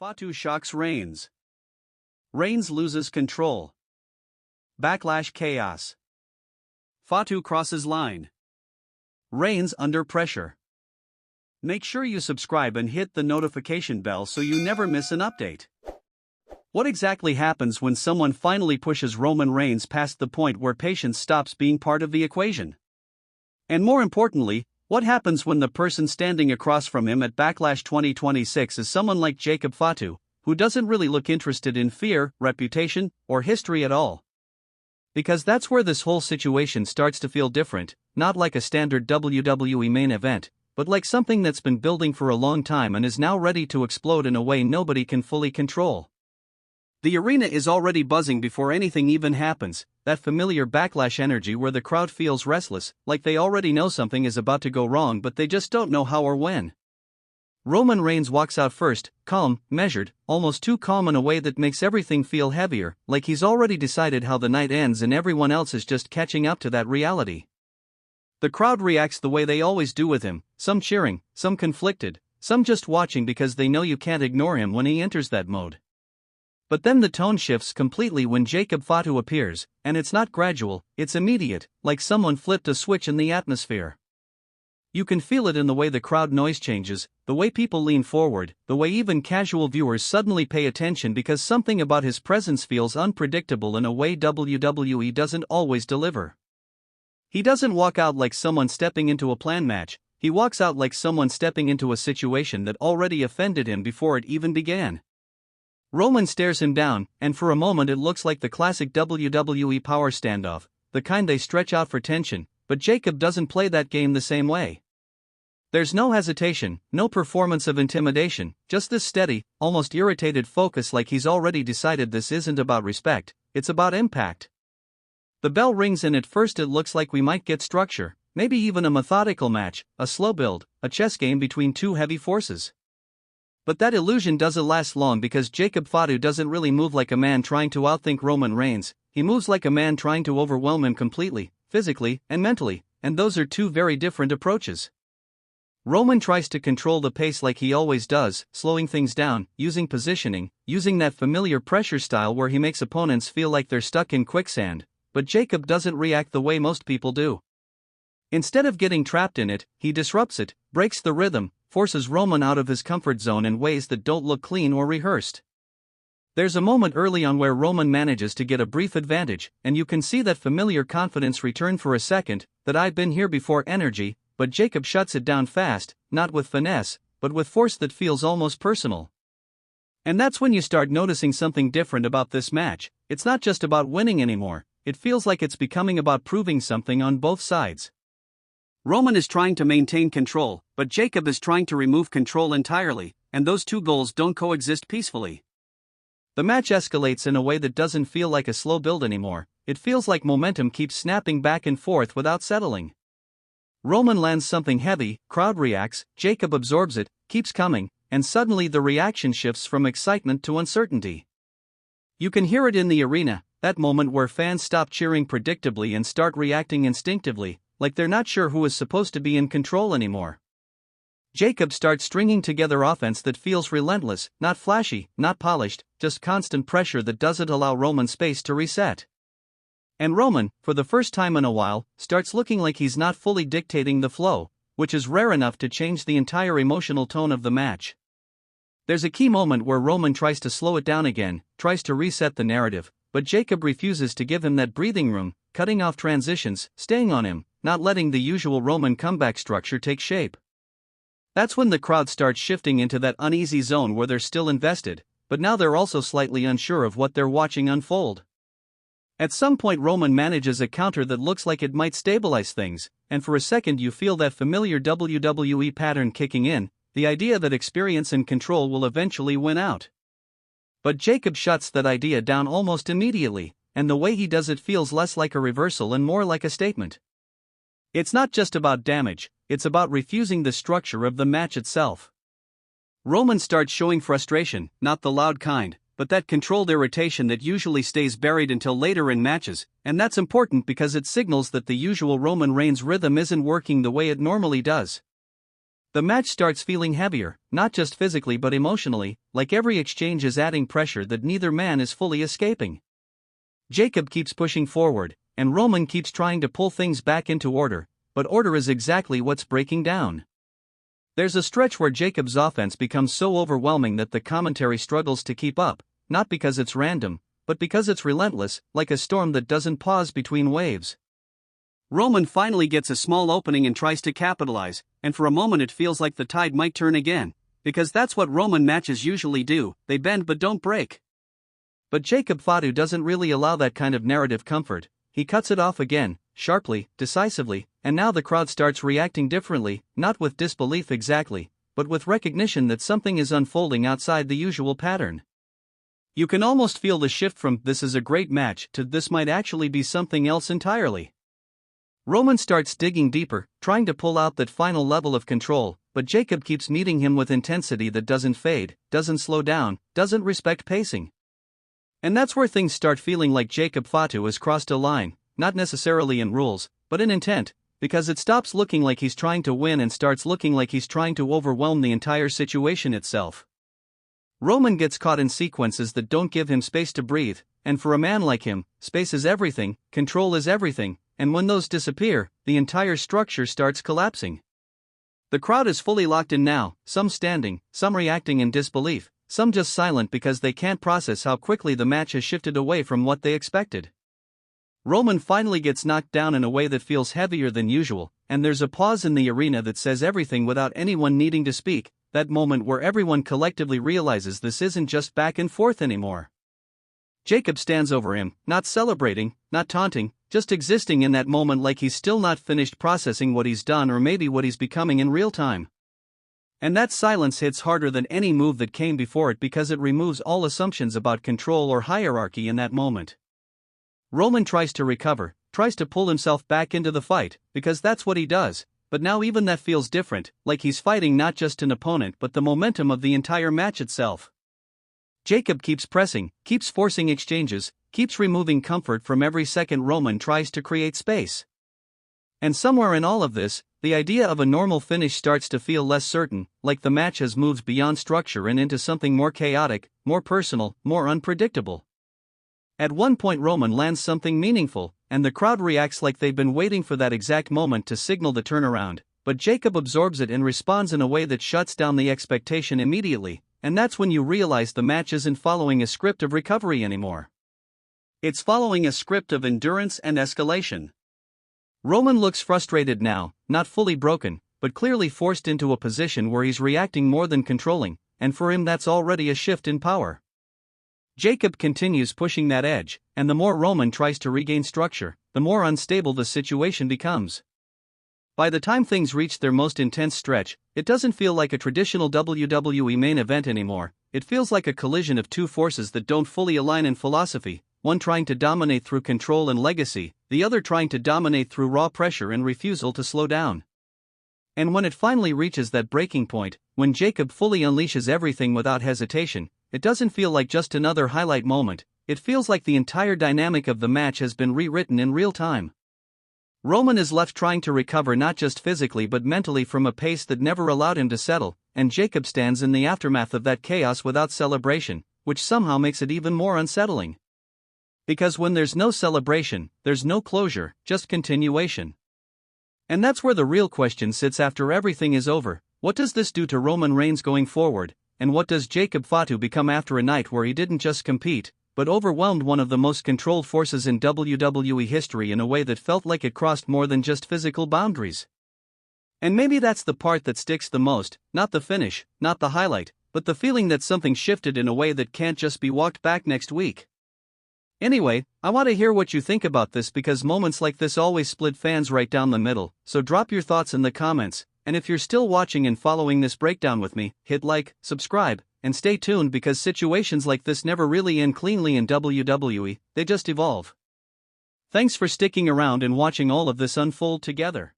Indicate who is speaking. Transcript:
Speaker 1: Fatu shocks Reigns. Reigns loses control. Backlash chaos. Fatu crosses line. Reigns under pressure. Make sure you subscribe and hit the notification bell so you never miss an update. What exactly happens when someone finally pushes Roman Reigns past the point where patience stops being part of the equation? And more importantly, what happens when the person standing across from him at Backlash 2026 is someone like Jacob Fatu, who doesn't really look interested in fear, reputation, or history at all? Because that's where this whole situation starts to feel different, not like a standard WWE main event, but like something that's been building for a long time and is now ready to explode in a way nobody can fully control. The arena is already buzzing before anything even happens, that familiar Backlash energy where the crowd feels restless, like they already know something is about to go wrong but they just don't know how or when. Roman Reigns walks out first, calm, measured, almost too calm in a way that makes everything feel heavier, like he's already decided how the night ends and everyone else is just catching up to that reality. The crowd reacts the way they always do with him, some cheering, some conflicted, some just watching because they know you can't ignore him when he enters that mode. But then the tone shifts completely when Jacob Fatu appears, and it's not gradual, it's immediate, like someone flipped a switch in the atmosphere. You can feel it in the way the crowd noise changes, the way people lean forward, the way even casual viewers suddenly pay attention because something about his presence feels unpredictable in a way WWE doesn't always deliver. He doesn't walk out like someone stepping into a planned match, he walks out like someone stepping into a situation that already offended him before it even began. Roman stares him down, and for a moment it looks like the classic WWE power standoff, the kind they stretch out for tension, but Jacob doesn't play that game the same way. There's no hesitation, no performance of intimidation, just this steady, almost irritated focus like he's already decided this isn't about respect, it's about impact. The bell rings and at first it looks like we might get structure, maybe even a methodical match, a slow build, a chess game between two heavy forces. But that illusion doesn't last long because Jacob Fatu doesn't really move like a man trying to outthink Roman Reigns, he moves like a man trying to overwhelm him completely, physically and mentally, and those are two very different approaches. Roman tries to control the pace like he always does, slowing things down, using positioning, using that familiar pressure style where he makes opponents feel like they're stuck in quicksand, but Jacob doesn't react the way most people do. Instead of getting trapped in it, he disrupts it, breaks the rhythm, forces Roman out of his comfort zone in ways that don't look clean or rehearsed. There's a moment early on where Roman manages to get a brief advantage, and you can see that familiar confidence return for a second, that I've been here before energy, but Jacob shuts it down fast, not with finesse, but with force that feels almost personal. And that's when you start noticing something different about this match. It's not just about winning anymore, it feels like it's becoming about proving something on both sides. Roman is trying to maintain control, but Jacob is trying to remove control entirely, and those two goals don't coexist peacefully. The match escalates in a way that doesn't feel like a slow build anymore, it feels like momentum keeps snapping back and forth without settling. Roman lands something heavy, crowd reacts, Jacob absorbs it, keeps coming, and suddenly the reaction shifts from excitement to uncertainty. You can hear it in the arena, that moment where fans stop cheering predictably and start reacting instinctively, like they're not sure who is supposed to be in control anymore. Jacob starts stringing together offense that feels relentless, not flashy, not polished, just constant pressure that doesn't allow Roman space to reset. And Roman, for the first time in a while, starts looking like he's not fully dictating the flow, which is rare enough to change the entire emotional tone of the match. There's a key moment where Roman tries to slow it down again, tries to reset the narrative, but Jacob refuses to give him that breathing room, cutting off transitions, staying on him, not letting the usual Roman comeback structure take shape. That's when the crowd starts shifting into that uneasy zone where they're still invested, but now they're also slightly unsure of what they're watching unfold. At some point Roman manages a counter that looks like it might stabilize things, and for a second you feel that familiar WWE pattern kicking in, the idea that experience and control will eventually win out. But Jacob shuts that idea down almost immediately, and the way he does it feels less like a reversal and more like a statement. It's not just about damage, it's about refusing the structure of the match itself. Roman starts showing frustration, not the loud kind, but that controlled irritation that usually stays buried until later in matches, and that's important because it signals that the usual Roman Reigns rhythm isn't working the way it normally does. The match starts feeling heavier, not just physically but emotionally, like every exchange is adding pressure that neither man is fully escaping. Jacob keeps pushing forward, and Roman keeps trying to pull things back into order, but order is exactly what's breaking down. There's a stretch where Jacob's offense becomes so overwhelming that the commentary struggles to keep up, not because it's random, but because it's relentless, like a storm that doesn't pause between waves. Roman finally gets a small opening and tries to capitalize, and for a moment it feels like the tide might turn again, because that's what Roman matches usually do, they bend but don't break. But Jacob Fatu doesn't really allow that kind of narrative comfort. He cuts it off again, sharply, decisively, and now the crowd starts reacting differently, not with disbelief exactly, but with recognition that something is unfolding outside the usual pattern. You can almost feel the shift from "this is a great match" to "this might actually be something else entirely." Roman starts digging deeper, trying to pull out that final level of control, but Jacob keeps meeting him with intensity that doesn't fade, doesn't slow down, doesn't respect pacing. And that's where things start feeling like Jacob Fatu has crossed a line, not necessarily in rules, but in intent, because it stops looking like he's trying to win and starts looking like he's trying to overwhelm the entire situation itself. Roman gets caught in sequences that don't give him space to breathe, and for a man like him, space is everything, control is everything, and when those disappear, the entire structure starts collapsing. The crowd is fully locked in now, some standing, some reacting in disbelief, some just silent because they can't process how quickly the match has shifted away from what they expected. Roman finally gets knocked down in a way that feels heavier than usual, and there's a pause in the arena that says everything without anyone needing to speak, that moment where everyone collectively realizes this isn't just back and forth anymore. Jacob stands over him, not celebrating, not taunting, just existing in that moment like he's still not finished processing what he's done or maybe what he's becoming in real time. And that silence hits harder than any move that came before it because it removes all assumptions about control or hierarchy in that moment. Roman tries to recover, tries to pull himself back into the fight, because that's what he does, but now even that feels different, like he's fighting not just an opponent but the momentum of the entire match itself. Jacob keeps pressing, keeps forcing exchanges, keeps removing comfort from every second Roman tries to create space. And somewhere in all of this, the idea of a normal finish starts to feel less certain, like the match has moved beyond structure and into something more chaotic, more personal, more unpredictable. At one point Roman lands something meaningful, and the crowd reacts like they've been waiting for that exact moment to signal the turnaround, but Jacob absorbs it and responds in a way that shuts down the expectation immediately, and that's when you realize the match isn't following a script of recovery anymore. It's following a script of endurance and escalation. Roman looks frustrated now, not fully broken, but clearly forced into a position where he's reacting more than controlling, and for him that's already a shift in power. Jacob continues pushing that edge, and the more Roman tries to regain structure, the more unstable the situation becomes. By the time things reach their most intense stretch, it doesn't feel like a traditional WWE main event anymore, it feels like a collision of two forces that don't fully align in philosophy, one trying to dominate through control and legacy, the other trying to dominate through raw pressure and refusal to slow down. And when it finally reaches that breaking point, when Jacob fully unleashes everything without hesitation, it doesn't feel like just another highlight moment, it feels like the entire dynamic of the match has been rewritten in real time. Roman is left trying to recover not just physically but mentally from a pace that never allowed him to settle, and Jacob stands in the aftermath of that chaos without celebration, which somehow makes it even more unsettling. Because when there's no celebration, there's no closure, just continuation. And that's where the real question sits after everything is over: what does this do to Roman Reigns going forward, and what does Jacob Fatu become after a night where he didn't just compete, but overwhelmed one of the most controlled forces in WWE history in a way that felt like it crossed more than just physical boundaries? And maybe that's the part that sticks the most, not the finish, not the highlight, but the feeling that something shifted in a way that can't just be walked back next week. Anyway, I want to hear what you think about this because moments like this always split fans right down the middle, so drop your thoughts in the comments, and if you're still watching and following this breakdown with me, hit like, subscribe, and stay tuned because situations like this never really end cleanly in WWE, they just evolve. Thanks for sticking around and watching all of this unfold together.